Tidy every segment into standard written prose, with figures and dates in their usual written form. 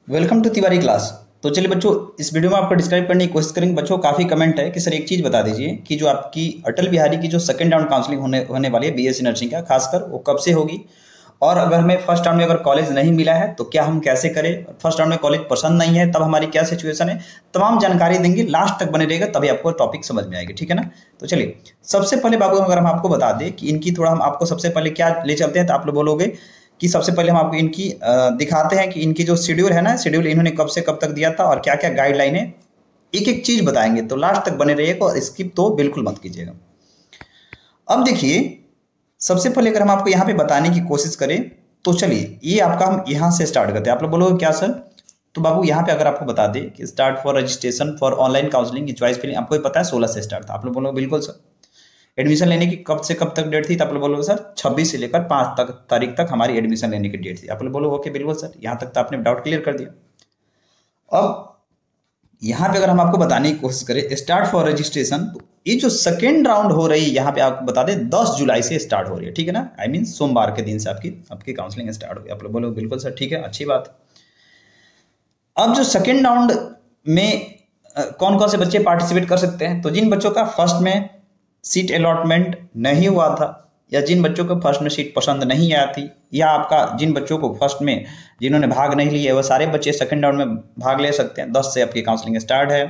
Welcome to Tiwari class. तो चलिए बच्चों, इस वीडियो में आपको डिस्क्राइब करने की कोशिश करेंगे। बच्चों काफ़ी कमेंट है कि सर एक चीज़ बता दीजिए कि जो आपकी अटल बिहारी की जो सेकंड राउंड काउंसलिंग होने वाली है बीएससी नर्सिंग का, खासकर वो कब से होगी, और अगर हमें फर्स्ट राउंड में अगर कॉलेज नहीं मिला है तो क्या हम कैसे करें, फर्स्ट राउंड में कॉलेज पसंद नहीं है तब हमारी क्या सिचुएशन है, तमाम जानकारी देंगे। लास्ट तक बने रहेगा तभी आपको टॉपिक समझ में आएगी, ठीक है ना। तो चलिए सबसे पहले बाबू अगर हम आपको बता दें कि इनकी थोड़ा हम आपको सबसे पहले क्या ले चलते हैं, तो आप लोग बोलोगे कि सबसे पहले हम आपको इनकी दिखाते हैं कि इनकी जो शेड्यूल है ना, शेड्यूल इन्होंने कब से कब तक दिया था और क्या क्या गाइडलाइन है, एक एक चीज बताएंगे। तो लास्ट तक बने रहिएगा और स्किप तो बिल्कुल मत कीजिएगा। अब देखिए, सबसे पहले अगर हम आपको यहाँ पे बताने की कोशिश करें तो चलिए ये आपका हम यहाँ से स्टार्ट करते हैं। आप लोग बोलोगे क्या सर, तो बाबू यहाँ पे अगर आपको बता दें कि start for registration for online counselling choice filling, आपको पता है 16 से स्टार्ट था। आप लोग बोलोगे बिल्कुल सर। एडमिशन लेने की कब से कब तक डेट थी, तो आप लोग बोलोगे सर 26 से लेकर 5 तारीख तक हमारी एडमिशन लेने की डेट थी। आप लोग बोलो ओके बिल्कुल सर, यहाँ तक तो आपने डाउट क्लियर कर दिया। अब यहाँ पे अगर हम आपको बताने की कोशिश करें स्टार्ट फॉर रजिस्ट्रेशन, तो ये जो सेकेंड राउंड हो रही है यहाँ पे आपको बता दें 10 जुलाई से स्टार्ट हो रही है, ठीक है ना। आई मीन सोमवार के दिन से आपकी काउंसलिंग स्टार्ट हो गई। आप लोग बोलो बिल्कुल सर, ठीक है, अच्छी बात है। अब जो सेकेंड राउंड में कौन कौन से बच्चे पार्टिसिपेट कर सकते हैं, तो जिन बच्चों का फर्स्ट में सीट अलॉटमेंट नहीं हुआ था, या जिन बच्चों को फर्स्ट में सीट पसंद नहीं आई थी, या आपका जिन बच्चों को फर्स्ट में जिन्होंने भाग नहीं लिया, वो सारे बच्चे सेकंड राउंड में भाग ले सकते हैं। 10 से आपकी काउंसलिंग स्टार्ट है।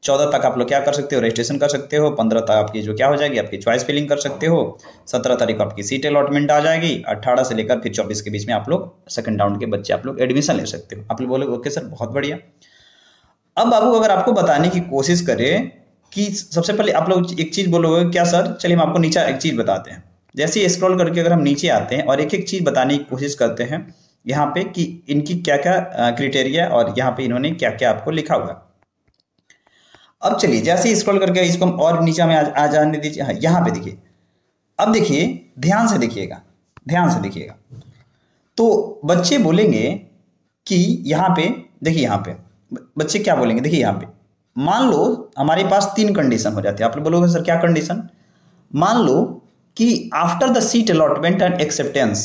14 तक आप लोग क्या कर सकते हो, रजिस्ट्रेशन कर सकते हो। 15 तक आपकी जो क्या हो जाएगी, आपकी चॉइस फिलिंग कर सकते हो। 17 तारीख को आपकी सीट अलॉटमेंट आ जाएगी। 18 से लेकर फिर 24 के बीच में आप लोग सेकंड राउंड के बच्चे आप लोग एडमिशन ले सकते हो। आप लोग बोलोगे ओके सर, बहुत बढ़िया। अब बाबू अगर आपको बताने की कोशिश करें कि सबसे पहले आप लोग एक चीज बोलोगे क्या सर, चलिए हम आपको नीचे एक चीज बताते हैं। जैसे ही स्क्रॉल करके अगर हम नीचे आते हैं और एक एक चीज बताने की कोशिश करते हैं यहाँ पे कि इनकी क्या क्या क्राइटेरिया और यहाँ पे इन्होंने क्या क्या आपको लिखा हुआ है। अब चलिए जैसे ही स्क्रॉल करके इसको हम और नीचे में आ जाने दीजिए। हाँ, यहाँ पे देखिए, अब देखिए ध्यान से देखिएगा, ध्यान से देखिएगा। तो बच्चे बोलेंगे कि यहाँ पे देखिए, यहाँ पे बच्चे क्या बोलेंगे, देखिए यहाँ पे मान लो हमारे पास 3 कंडीशन हो जाती है। आप लोग बोलोगे सर क्या कंडीशन, मान लो कि after the seat allotment and acceptance,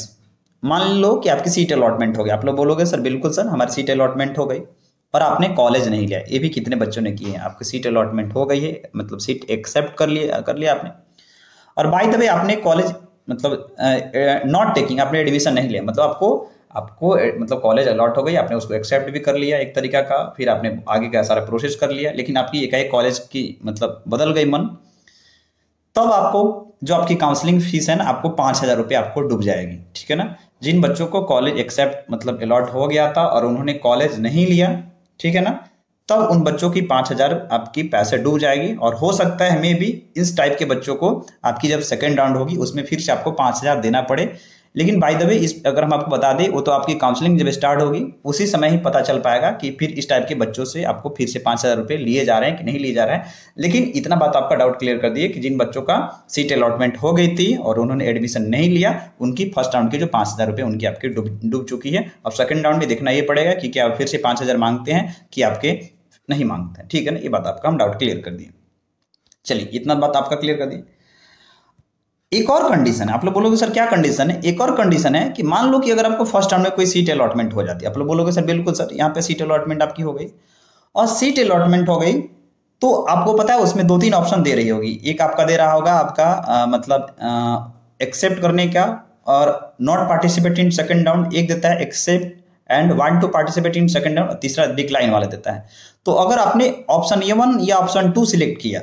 मान लो कि आपकी सीट अलॉटमेंट हो गई। आप लोग बोलोगे सर बिल्कुल सर, हमारी सीट अलॉटमेंट हो गई और आपने कॉलेज नहीं लिया। ये भी कितने बच्चों ने किए हैं, आपकी सीट अलॉटमेंट हो गई है, मतलब सीट एक्सेप्ट कर लिया आपने, और बाय द वे आपने कॉलेज मतलब नॉट टेकिंग, आपने एडमिशन नहीं लिया, मतलब आपको मतलब कॉलेज अलॉट हो गई, आपने उसको एक्सेप्ट भी कर लिया एक तरीका का, फिर आपने आगे का सारा प्रोसेस कर लिया, लेकिन आपकी एकाएक कॉलेज की मतलब बदल गई मन, तब आपको जो आपकी काउंसलिंग फीस है ना, आपको 5,000 रुपये आपको डूब जाएगी, ठीक है ना। जिन बच्चों को कॉलेज एक्सेप्ट मतलब अलॉट हो गया था और उन्होंने कॉलेज नहीं लिया, ठीक है ना, तब उन बच्चों की 5,000 आपकी पैसे डूब जाएगी। और हो सकता है हमें भी इस टाइप के बच्चों को आपकी जब सेकेंड राउंड होगी उसमें फिर से आपको 5,000 देना पड़े। लेकिन बाय द वे इस अगर हम आपको बता दें, वो तो आपकी काउंसलिंग जब स्टार्ट होगी उसी समय ही पता चल पाएगा कि फिर इस टाइप के बच्चों से आपको फिर से 5,000 रुपये लिए जा रहे हैं कि नहीं लिए जा रहे हैं। लेकिन इतना बात आपका डाउट क्लियर कर दिए कि जिन बच्चों का सीट अलॉटमेंट हो गई थी और उन्होंने एडमिशन नहीं लिया, उनकी फर्स्ट राउंड के जो 5,000 रुपये उनकी आपकी डूब चुकी है। अब सेकंड राउंड में देखना ये पड़ेगा कि क्या फिर से 5,000 मांगते हैं कि आपके नहीं मांगते हैं, ठीक है ना। ये बात आपका हम डाउट क्लियर कर दिए। चलिए इतना बात आपका क्लियर कर दिए। एक और कंडीशन है, आप लोग बोलोगे सर क्या कंडीशन है, एक और कंडीशन है कि मान लो कि अगर आपको फर्स्ट राउंड में कोई सीट अलॉटमेंट हो जाती है। आप लोग बोलोगे सर बिल्कुल सर, यहाँ पे सीट अलॉटमेंट आपकी हो गई, और सीट अलॉटमेंट हो गई तो आपको पता है उसमें 2-3 ऑप्शन दे रही होगी। एक आपका दे रहा होगा आपका मतलब एक्सेप्ट करने का और not participate in second round, एक देता है accept and want to participate in second round, तीसरा डिक्लाइन वाला देता है। तो अगर आपने ऑप्शन A1 या ऑप्शन 2 सिलेक्ट किया,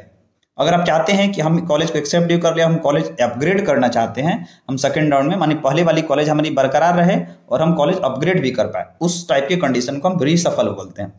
अगर आप चाहते हैं कि हम कॉलेज को एक्सेप्ट भी कर लिया, हम कॉलेज अपग्रेड करना चाहते हैं, हम सेकंड राउंड में माने पहले वाली कॉलेज हमारी बरकरार रहे और हम कॉलेज अपग्रेड भी कर पाए, उस टाइप के कंडीशन को हम रीशफल बोलते हैं।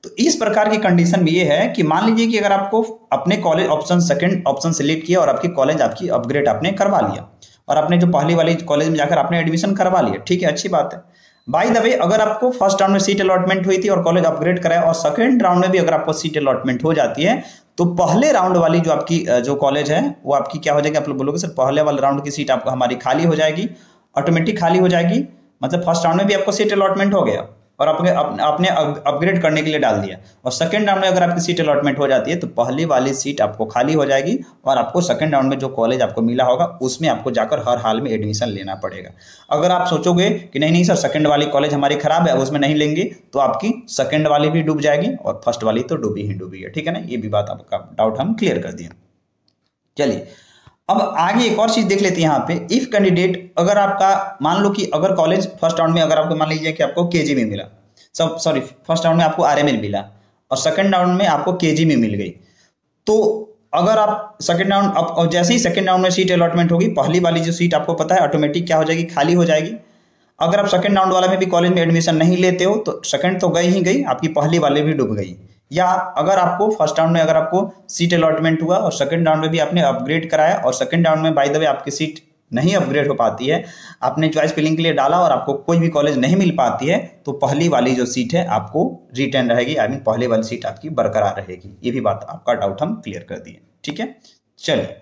तो इस प्रकार की कंडीशन में ये है कि मान लीजिए कि अगर आपको अपने college option second option select किया और आपकी कॉलेज आपकी अपग्रेड आपने करवा लिया और आपने जो पहली वाली कॉलेज में जाकर आपने एडमिशन करवा लिया, ठीक है, अच्छी बात है। बाय द वे अगर आपको फर्स्ट राउंड में सीट अलॉटमेंट हुई थी और कॉलेज अपग्रेड कराया और सेकंड राउंड में भी अगर आपको सीट अलॉटमेंट हो जाती है, तो पहले राउंड वाली जो आपकी जो कॉलेज है वो आपकी क्या हो जाएगी, आप लोग बोलोगे सर पहले वाले राउंड की सीट आपको हमारी खाली हो जाएगी, ऑटोमेटिक खाली हो जाएगी। मतलब फर्स्ट राउंड में भी आपको सीट अलॉटमेंट हो गया और आपने अपग्रेड करने के लिए डाल दिया, और सेकंड राउंड में अगर आपकी सीट अलॉटमेंट हो जाती है तो पहली वाली सीट आपको खाली हो जाएगी और आपको सेकंड राउंड में जो कॉलेज आपको मिला होगा उसमें आपको जाकर हर हाल में एडमिशन लेना पड़ेगा। अगर आप सोचोगे कि नहीं नहीं सर सेकंड वाली कॉलेज हमारी खराब है उसमें नहीं लेंगे, तो आपकी सेकंड वाली भी डूब जाएगी और फर्स्ट वाली तो डूबी ही डूबी है, ठीक है ना। ये भी बात आपका डाउट हम क्लियर कर दिए। चलिए अब आगे एक और चीज देख लेते हैं यहाँ पे। इफ कैंडिडेट, अगर आपका मान लो कि अगर कॉलेज फर्स्ट राउंड में अगर आपको मान लीजिए कि आपको केजी में मिला, सॉरी फर्स्ट राउंड में आपको आरएमएल मिला और सेकंड राउंड में आपको केजी में मिल गई, तो अगर आप सेकंड राउंड अब जैसे ही सेकंड राउंड में सीट अलॉटमेंट होगी, पहली वाली जो सीट आपको पता है ऑटोमेटिक क्या हो जाएगी, खाली हो जाएगी। अगर आप सेकंड राउंड वाले में भी कॉलेज में एडमिशन नहीं लेते हो तो सेकंड तो गई ही गई, आपकी पहली वाली भी डूब गई। या अगर आपको फर्स्ट राउंड में अगर आपको सीट अलॉटमेंट हुआ और सेकंड राउंड में भी आपने अपग्रेड कराया और सेकंड राउंड में बाय द वे आपकी सीट नहीं अपग्रेड हो पाती है, आपने चॉइस फिलिंग के लिए डाला और आपको कोई भी कॉलेज नहीं मिल पाती है, तो पहली वाली जो सीट है आपको रिटर्न रहेगी, आई मीन पहली वाली सीट आपकी बरकरार रहेगी। ये भी बात आपका डाउट हम क्लियर कर दिए, ठीक है। चलिए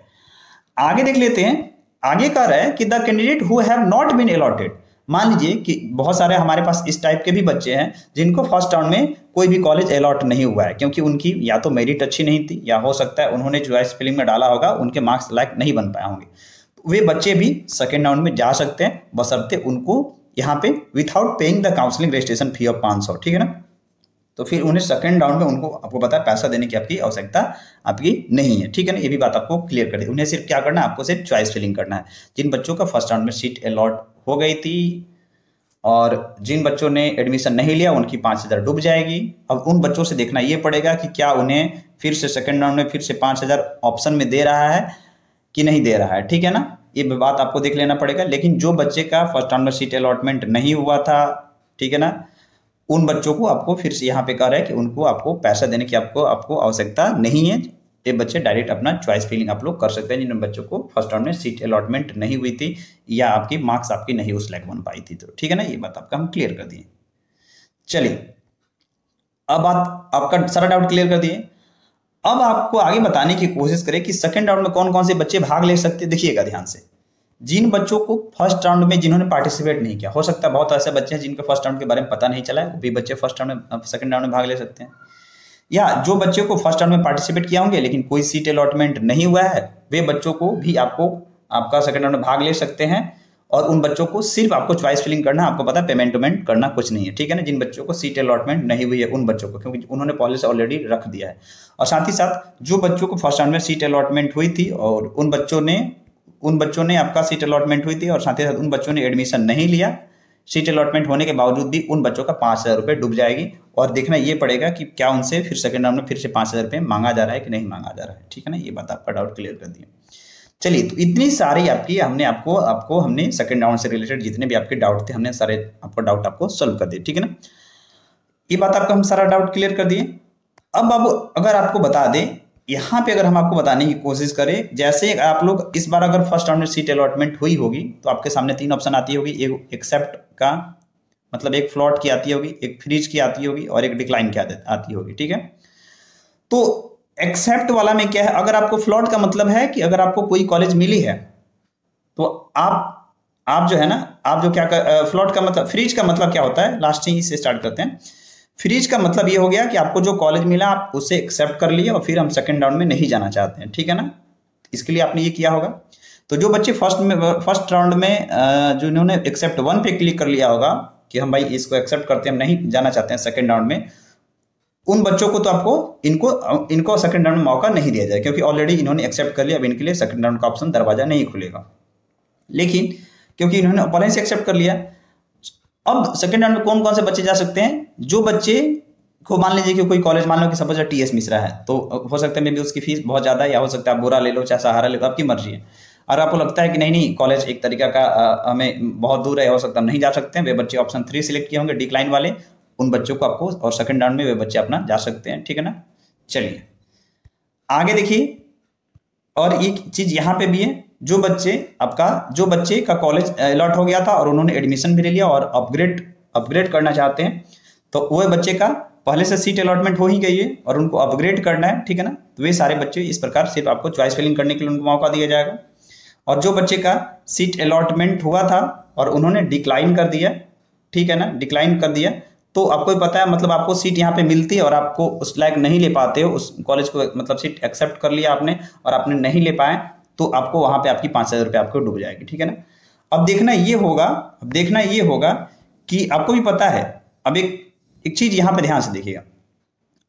आगे देख लेते हैं। आगे कह रहा है कि the candidate who have not been allotted, मान लीजिए कि बहुत सारे हमारे पास इस टाइप के भी बच्चे हैं जिनको फर्स्ट राउंड में कोई भी कॉलेज अलॉट नहीं हुआ है, क्योंकि उनकी या तो मेरिट अच्छी नहीं थी या हो सकता है उन्होंने चॉइस फिलिंग में डाला होगा, उनके मार्क्स लायक नहीं बन पाए होंगे, तो वे बच्चे भी सेकेंड राउंड में जा सकते हैं, बशर्ते उनको यहाँ पे without paying the counselling registration fee of 500, ठीक है ना। तो फिर उन्हें सेकंड राउंड में उनको आपको पता है पैसा देने की आपकी आवश्यकता आपकी नहीं है, ठीक है ना। ये भी बात आपको क्लियर कर दी। उन्हें सिर्फ क्या करना है, आपको सिर्फ चॉइस फिलिंग करना है। जिन बच्चों का फर्स्ट राउंड में सीट अलॉट हो गई थी और जिन बच्चों ने एडमिशन नहीं लिया उनकी 5000 डूब जाएगी। अब उन बच्चों से देखना ये पड़ेगा कि क्या उन्हें फिर से सेकंड राउंड में फिर से 5000 ऑप्शन में दे रहा है कि नहीं दे रहा है, ठीक है ना। ये बात आपको देख लेना पड़ेगा। लेकिन जो बच्चे का फर्स्ट राउंड में सीट अलॉटमेंट नहीं हुआ था, ठीक है ना, उन बच्चों को आपको फिर से यहाँ पे कह रहा है कि उनको आपको पैसा देने की आपको आवश्यकता नहीं है। ये बच्चे डायरेक्ट अपना चॉइस फिलिंग आप लोग कर सकते हैं जिन बच्चों को फर्स्ट राउंड में सीट अलॉटमेंट नहीं हुई थी या आपकी मार्क्स आपकी नहीं उस लायक बन पाई थी, तो ठीक है ना। ये बात आपका हम क्लियर कर दिए। चलिए अब बात आपका सारा डाउट क्लियर कर दिए। अब आपको आगे बताने की कोशिश करें कि सेकंड राउंड में कौन कौन से बच्चे भाग ले सकते हैं। देखिएगा ध्यान से, जिन बच्चों को फर्स्ट राउंड में जिन्होंने पार्टिसिपेट नहीं किया, हो सकता है बहुत ऐसे बच्चे हैं जिनके फर्स्ट राउंड के बारे में पता नहीं चला है, वो भी बच्चे फर्स्ट राउंड में सेकंड राउंड में भाग ले सकते हैं। या जो बच्चे को फर्स्ट राउंड में पार्टिसिपेट किया होंगे लेकिन कोई सीट अलॉटमेंट नहीं हुआ है, वे बच्चों को भी आपका सेकंड राउंड में भाग ले सकते हैं। और उन बच्चों को सिर्फ आपको चॉइस फिलिंग करना, आपको पता है पेमेंट वेमेंट करना कुछ नहीं है, ठीक है ना। जिन बच्चों को सीट अलॉटमेंट नहीं हुई है उन बच्चों को, क्योंकि उन्होंने पहले से ऑलरेडी रख दिया है। और साथ ही साथ जो बच्चों को फर्स्ट राउंड में सीट अलॉटमेंट हुई थी और उन बच्चों ने आपका सीट अलॉटमेंट हुई थी और साथ ही साथ उन बच्चों ने एडमिशन नहीं लिया, सीट अलॉटमेंट होने के बावजूद भी उन बच्चों का 5000 रुपये डूब जाएगी। और देखना ये पड़ेगा कि क्या उनसे फिर सेकंड राउंड में फिर से 5000 रुपये मांगा जा रहा है कि नहीं मांगा जा रहा है, ठीक है ना। ये बात आपका डाउट क्लियर कर दिया। चलिए तो इतनी सारी आपकी हमने सेकंड राउंड से रिलेटेड जितने भी आपके डाउट थे हमने सारे आपको डाउट आपको सोल्व कर दिए, ठीक है ना। ये बात आपका हम सारा डाउट क्लियर कर दिए। अब अगर आपको बता दें, यहाँ पे अगर हम आपको बताने की कोशिश करें, जैसे आप लोग इस बार अगर फर्स्ट राउंड में सीट अलॉटमेंट हुई होगी तो आपके सामने 3 ऑप्शन आती होगी। एक एक्सेप्ट का मतलब एक फ्लॉट की आती होगी, एक फ्रीज की आती होगी और एक डिक्लाइन की आती होगी, ठीक है। तो एक्सेप्ट वाला में क्या है, अगर आपको फ्लॉट का मतलब है कि अगर आपको कोई कॉलेज मिली है तो आप जो है ना, आप जो क्या फ्लॉट का मतलब, फ्रीज का मतलब क्या होता है, लास्ट ही से स्टार्ट करते हैं। फ्रीज का मतलब ये हो गया कि आपको जो कॉलेज मिला आप उसे एक्सेप्ट कर लिए और फिर हम सेकंड राउंड में नहीं जाना चाहते हैं, ठीक है ना। इसके लिए आपने ये किया होगा। तो जो बच्चे फर्स्ट राउंड में जो इन्होंने एक्सेप्ट 1 पे क्लिक कर लिया होगा कि हम भाई इसको एक्सेप्ट करते हैं, हम नहीं जाना चाहते हैं सेकंड राउंड में, उन बच्चों को तो आपको इनको सेकंड राउंड में मौका नहीं दिया जाए, क्योंकि ऑलरेडी इन्होंने एक्सेप्ट कर लिया। अब इनके लिए सेकंड राउंड का ऑप्शन दरवाजा नहीं खुलेगा। लेकिन क्योंकि इन्होंने पहले से एक्सेप्ट कर लिया, अब सेकंड राउंड में कौन कौन से बच्चे जा सकते हैं, जो बच्चे को मान लीजिए कि कोई कॉलेज मान लो कि सपोज TS मिश्रा है, तो हो सकता है मे बी उसकी फीस बहुत ज़्यादा है, या हो सकता है आप बुरा ले लो चाहे सहारा ले लो, आपकी मर्जी है। और आपको लगता है कि नहीं कॉलेज एक तरीका का हमें बहुत दूर है, हो सकता है हम नहीं जा सकते हैं, वे बच्चे ऑप्शन 3 सिलेक्ट किए होंगे डिक्लाइन वाले, उन बच्चों को आपको और सेकंड राउंड में वे बच्चे अपना जा सकते हैं, ठीक है ना। चलिए आगे देखिए, और एक चीज यहाँ पे भी है, जो बच्चे का कॉलेज अलॉट हो गया था और उन्होंने एडमिशन भी ले लिया और अपग्रेड करना चाहते हैं, तो वो बच्चे का पहले से सीट अलॉटमेंट हो ही गई है और उनको अपग्रेड करना है, ठीक है ना। तो वे सारे बच्चे इस प्रकार सिर्फ आपको चॉइस फिलिंग करने के लिए उनको मौका दिया जाएगा। और जो बच्चे का सीट अलॉटमेंट हुआ था और उन्होंने डिक्लाइन कर दिया, ठीक है ना, डिक्लाइन कर दिया, तो आपको भी पता है, मतलब आपको सीट यहाँ पे मिलती है और आपको उस लायक नहीं ले पाते हो उस कॉलेज को, मतलब सीट एक्सेप्ट कर लिया आपने और आपने नहीं ले पाए, तो आपको वहाँ पे आपकी 5,000 रुपये आपको डूब जाएगी, ठीक है ना। अब देखना ये होगा कि आपको भी पता है, अब एक चीज़ यहाँ पे ध्यान से देखिएगा,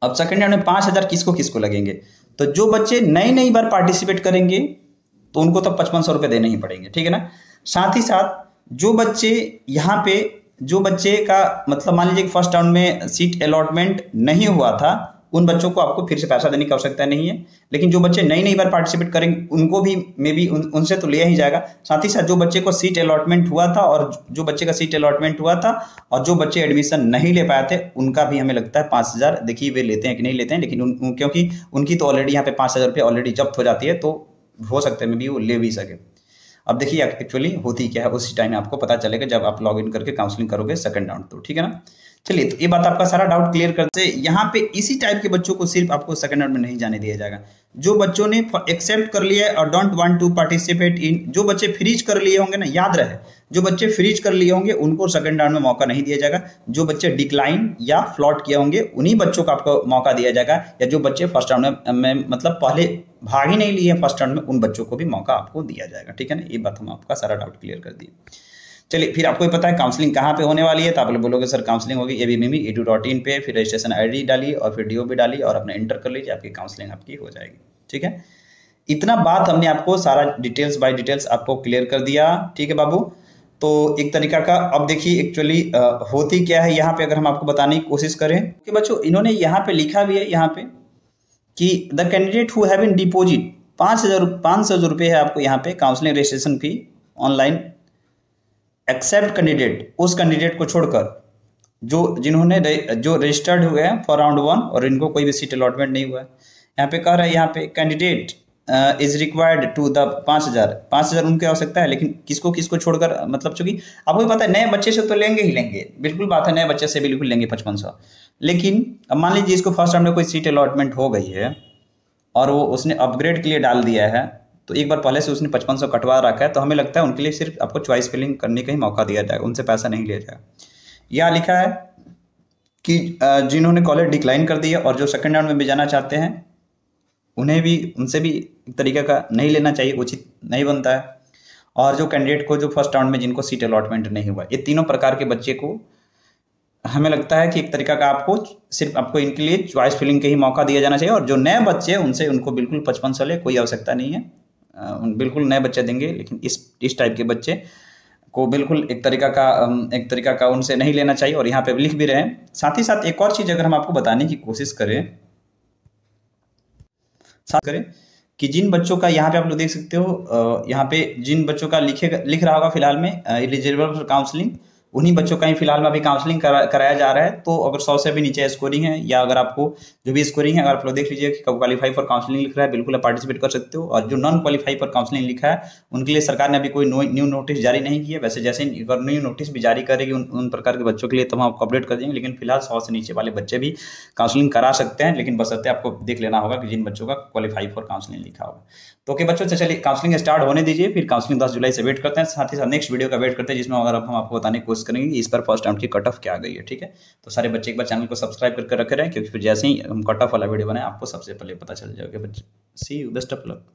अब सेकंड राउंड में 5,000 किसको किसको लगेंगे, तो जो बच्चे नई बार पार्टिसिपेट करेंगे तो उनको तो 5500 रुपये देने ही पड़ेंगे, ठीक है ना। साथ ही साथ जो बच्चे यहाँ पे, जो बच्चे का मतलब मान लीजिए फर्स्ट राउंड में सीट अलॉटमेंट नहीं हुआ था, उन बच्चों को आपको फिर से पैसा देने की आवश्यकता नहीं है। लेकिन जो बच्चे नई बार पार्टिसिपेट करेंगे उनको भी मे बी उनसे तो लिया ही जाएगा। साथ ही साथ जो बच्चे को सीट अलॉटमेंट हुआ था और जो बच्चे का सीट अलॉटमेंट हुआ था और जो बच्चे एडमिशन नहीं ले पाए थे, उनका भी हमें लगता है 5,000, देखिए वे लेते हैं कि नहीं लेते हैं, लेकिन क्योंकि उनकी तो ऑलरेडी यहाँ पे 5,000 रुपये ऑलरेडी जब्त हो जाती है, तो हो सकता है मे बी वो ले भी सके। अब देखिए एक्चुअली होती क्या है, उसी टाइम आपको पता चलेगा जब आप लॉग इन करके काउंसलिंग करोगे सेकंड राउंड, तो ठीक है ना। चलिए, तो ये बात आपका सारा डाउट क्लियर करते हैं। यहाँ पे इसी टाइप के बच्चों को सिर्फ आपको सेकंड राउंड में नहीं जाने दिया जाएगा। जो बच्चों ने एक्सेप्ट कर लिया है और don't want to participate in, जो बच्चे फ्रीज कर लिए होंगे ना, याद रहे, जो बच्चे फ्रीज कर लिए होंगे उनको सेकंड राउंड में मौका नहीं दिया जाएगा। जो बच्चे डिक्लाइन या फ्लॉट किए होंगे उन्हीं बच्चों को आपको मौका दिया जाएगा, या जो बच्चे फर्स्ट राउंड में मतलब पहले भाग ही नहीं लिए फर्स्ट राउंड में, उन बच्चों को भी मौका आपको दिया जाएगा, ठीक है ना। ये बात हम आपका सारा डाउट क्लियर कर दिए। चलिए, फिर आपको पता है काउंसलिंग कहाँ पे होने वाली है, तो आप लोग बोलोगे सर काउंसलिंग होगी abmimi.edu.in पे, फिर रजिस्ट्रेशन आईडी डालिए और फिर DOB डालिए और अपना एंटर कर लीजिए, आपकी काउंसलिंग आपकी हो जाएगी, ठीक है। इतना बात हमने आपको सारा डिटेल्स बाय डिटेल्स आपको क्लियर कर दिया, ठीक है बाबू। तो एक तरीका का, अब देखिए एक्चुअली होती क्या है यहाँ पे, अगर हम आपको बताने की कोशिश करें कि बच्चों इन्होंने यहाँ पे लिखा भी है यहाँ पे कि the candidate who have in deposit 5,000 रुपये है आपको यहाँ पे counselling registration fee online, accept candidate, उस कैंडिडेट को छोड़कर जो रजिस्टर्ड हुए हैं फॉर राउंड 1 और इनको कोई भी सीट अलॉटमेंट नहीं हुआ है। यहाँ पे कह रहा है, यहाँ पे candidate is required to the 5,000 उनकी आवश्यकता है, लेकिन किसको छोड़कर, मतलब चूंकि आपको भी पता है नए बच्चे से तो लेंगे ही लेंगे, बिल्कुल बात है, नए बच्चे से बिल्कुल लेंगे 5500। लेकिन अब मान लीजिए इसको फर्स्ट राउंड में कोई सीट अलॉटमेंट हो गई है और वो उसने अपग्रेड के लिए डाल दिया है, तो एक बार पहले से उसने 5500 कटवा रखा है, तो हमें लगता है उनके लिए सिर्फ आपको चॉइस फिलिंग करने का ही मौका दिया जाएगा, उनसे पैसा नहीं लिया जाएगा। यह लिखा है कि जिन्होंने कॉलेज डिक्लाइन कर दिया और जो सेकंड राउंड में भी जाना चाहते हैं उन्हें भी, उनसे भी एक तरीका का नहीं लेना चाहिए, उचित नहीं बनता है। और जो कैंडिडेट को जो फर्स्ट राउंड में जिनको सीट अलॉटमेंट नहीं हुआ, ये तीनों प्रकार के बच्चे को हमें लगता है कि एक तरीका का आपको सिर्फ आपको इनके लिए चॉइस फिलिंग के ही मौका दिया जाना चाहिए। और जो नए बच्चे उनसे उनको बिल्कुल 5500 ले कोई आवश्यकता नहीं है, बिल्कुल नए बच्चे देंगे, लेकिन इस टाइप के बच्चे को बिल्कुल एक तरीका का उनसे नहीं लेना चाहिए। और यहाँ पे लिख भी रहे हैं। साथ ही साथ एक और चीज़ अगर हम आपको बताने की कोशिश करें कि जिन बच्चों का यहाँ पे आप लोग देख सकते हो, यहाँ पे जिन बच्चों का लिख रहा होगा फिलहाल में एलिजिबल फॉर काउंसलिंग, उन्हीं बच्चों का ही फिलहाल में अभी काउंसलिंग कराया जा रहा है। तो अगर 100 से भी नीचे स्कोरिंग है, या अगर आपको जो भी स्कोरिंग है, अगर आप लोग देख लीजिए कि क्वालीफाई फॉर काउंसलिंग लिख रहा है, बिल्कुल आप पार्टिसिपेट कर सकते हो। और जो नॉन क्वालीफाई फॉर काउंसलिंग लिखा है उनके लिए सरकार ने अभी कोई न्यू नोटिस जारी नहीं किया। वैसे जैसे अगर न्यू नोटिस भी जारी करेगी उन प्रकार के बच्चों के लिए तो हम आपको अपडेट कर देंगे। लेकिन फिलहाल 100 से नीचे वाले बच्चे भी काउंसलिंग करा सकते हैं, लेकिन बशर्ते आपको देख लेना होगा कि जिन बच्चों का क्वालीफाई फॉर काउंसलिंग लिखा होगा। तो ओके बच्चों, से चलिए काउंसलिंग स्टार्ट होने दीजिए, फिर काउंसलिंग 10 जुलाई से वेट करते हैं। साथ ही साथ नेक्स्ट वीडियो का वेट करते हैं, जिसमें अगर हम आपको बताने की कोशिश करेंगे कि इस पर फर्स्ट राउंड की कट ऑफ क्या आ गई है, ठीक है। तो सारे बच्चे एक बार चैनल को सब्सक्राइब करके रखे रहें, क्योंकि फिर जैसे ही हम कट ऑफ वाला वीडियो बनाए आपको सबसे पहले पता चल जाएगा बच्चे। सी यू, बेस्ट ऑफ लक।